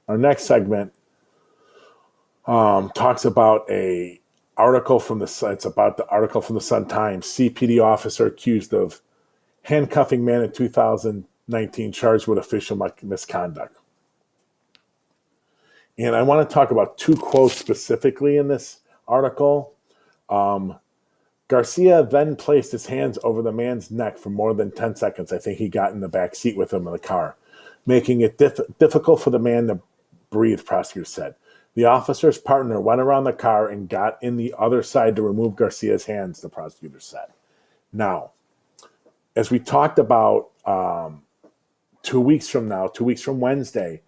Our next segment talks about a article from it's about the article from the Sun Times. CPD officer accused of handcuffing man in 2019 charged with official misconduct. And I want to talk about two quotes specifically in this article. Garcia then placed his hands over the man's neck for more than 10 seconds. I think he got in the back seat with him in the car, making it difficult for the man to breathe, prosecutors said. The officer's partner went around the car and got in the other side to remove Garcia's hands, the prosecutor said. Now, as we talked about 2 weeks from Wednesday,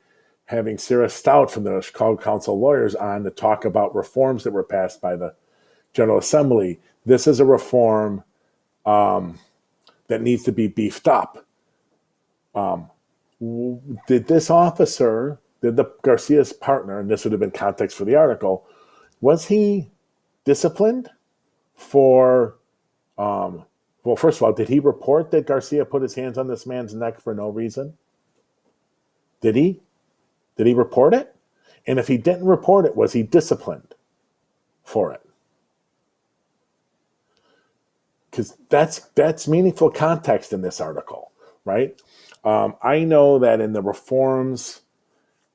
having Sarah Stout from the Chicago Council of Lawyers on to talk about reforms that were passed by the General Assembly. This is a reform that needs to be beefed up. Did the Garcia's partner, and this would have been context for the article, was he disciplined for, well, first of all, did he report that Garcia put his hands on this man's neck for no reason? Did he? Did he report it? And if he didn't report it, was he disciplined for it? Because that's meaningful context in this article, right? I know that in the reforms,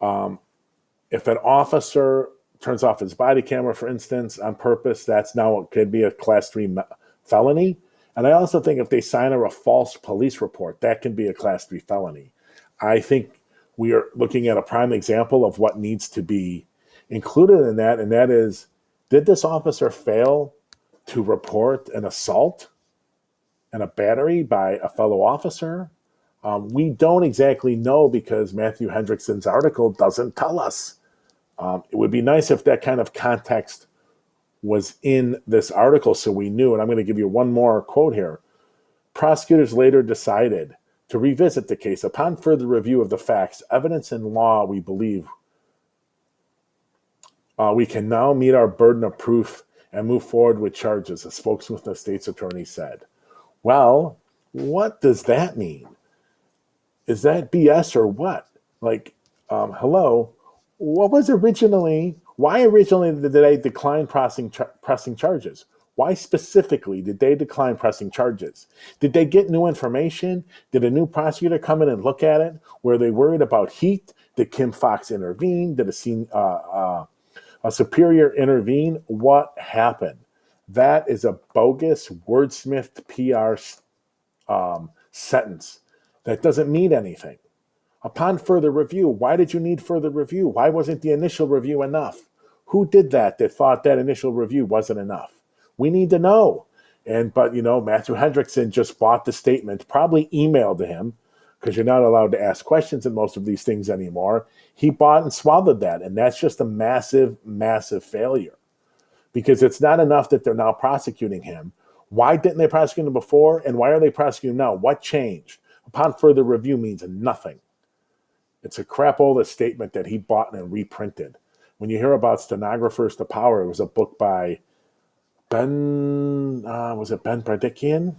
if an officer turns off his body camera, for instance, on purpose, that's now it could be a class 3 felony. And I also think if they sign a false police report, that can be a class 3 felony. I think we are looking at a prime example of what needs to be included in that, and that is, did this officer fail to report an assault and a battery by a fellow officer? We don't exactly know because Matthew Hendrickson's article doesn't tell us. It would be nice if that kind of context was in this article so we knew. And I'm going to give you one more quote here. Prosecutors later decided to revisit the case. Upon further review of the facts, evidence, and law, we believe we can now meet our burden of proof and move forward with charges, a spokesman of the state's attorney said. Well, what does that mean? Is that BS or what? Like, hello, what was why originally did they decline pressing charges? Why specifically did they decline pressing charges? Did they get new information? Did a new prosecutor come in and look at it? Were they worried about heat? Did Kim Fox intervene? Did a superior intervene? What happened? That is a bogus wordsmithed PR sentence that doesn't mean anything. Upon further review, why did you need further review? Why wasn't the initial review enough? Who did that thought that initial review wasn't enough? We need to know. But Matthew Hendrickson just bought the statement, probably emailed to him, because you're not allowed to ask questions in most of these things anymore. He bought and swallowed that, and that's just a massive, massive failure. Because it's not enough that they're now prosecuting him. Why didn't they prosecute him before, and why are they prosecuting now? What changed? Upon further review means nothing. It's a crapola statement that he bought and reprinted. When you hear about Stenographers to Power, it was a book by Ben Bardikian?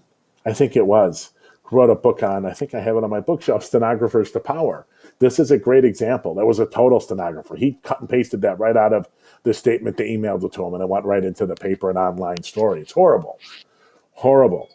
I think it was. Who wrote a book on, I think I have it on my bookshelf, Stenographers to Power. This is a great example. That was a total stenographer. He cut and pasted that right out of the statement they emailed it to him, and it went right into the paper and online story. It's horrible. Horrible.